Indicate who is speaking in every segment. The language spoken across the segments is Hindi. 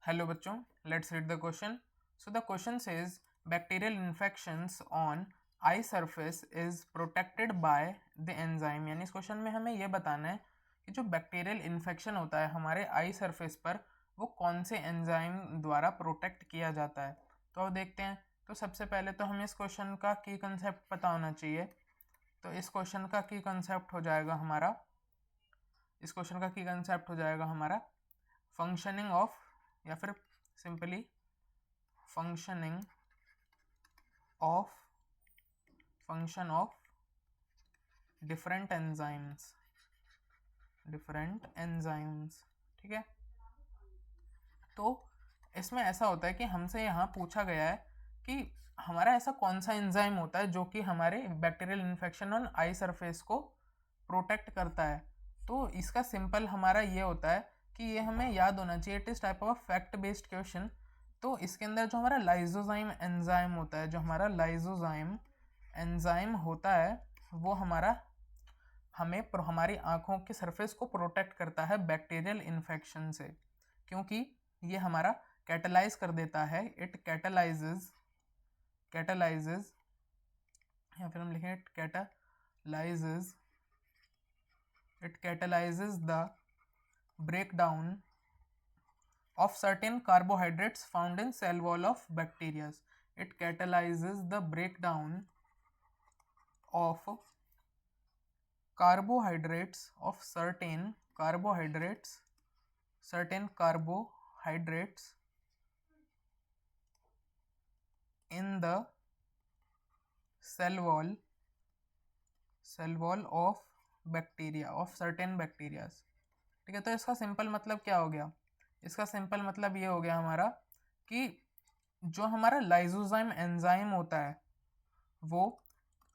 Speaker 1: हेलो बच्चों, let's read the question. So the question says bacterial infections on I surface is protected by the enzyme. यानी इस क्वेश्चन में हमें यह बताना है कि जो बैक्टीरियल इन्फेक्शन होता है हमारे आई सरफेस पर वो कौन से एंजाइम द्वारा प्रोटेक्ट किया जाता है. तो अब देखते हैं. तो सबसे पहले तो हमें इस क्वेश्चन का की कंसेप्ट पता होना चाहिए. तो इस क्वेश्चन का की कंसेप्ट हो जाएगा हमारा फंक्शनिंग ऑफ, या फिर simply function of different enzymes. ठीक है. तो इसमें ऐसा होता है कि हमसे यहाँ पूछा गया है कि हमारा ऐसा कौन सा एंजाइम होता है जो कि हमारे bacterial infection on I surface को प्रोटेक्ट करता है. तो इसका सिंपल हमारा ये होता है कि ये हमें याद होना चाहिए. It is type of fact based question. तो इसके अंदर जो हमारा लाइजोजाइम एंजाइम होता है, होता है वो हमारी आंखों के सरफेस को प्रोटेक्ट करता है बैक्टीरियल इन्फेक्शन से, क्योंकि ये हमारा कैटलाइज कर देता है. इट कैटलाइजेज या फिर हम लिखें it catalyzes the breakdown of certain carbohydrates found in cell wall of bacteria. It catalyzes the breakdown of certain carbohydrates in the cell wall of certain bacteria. ठीक है. तो इसका सिंपल मतलब क्या हो गया? इसका सिंपल मतलब ये हो गया हमारा कि जो हमारा लाइजोजाइम एंजाइम होता है वो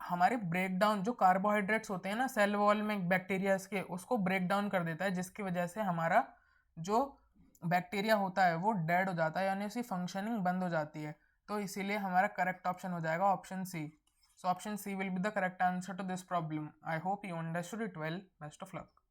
Speaker 1: हमारे ब्रेकडाउन, जो कार्बोहाइड्रेट्स होते हैं ना सेल वॉल में बैक्टीरियाज के, उसको ब्रेक डाउन कर देता है, जिसकी वजह से हमारा जो बैक्टीरिया होता है वो डेड हो जाता है, यानी उसकी फंक्शनिंग बंद हो जाती है. तो इसीलिए हमारा करेक्ट ऑप्शन हो जाएगा option C. So option C will be the correct answer to this problem. I hope you understood it well. Best of luck.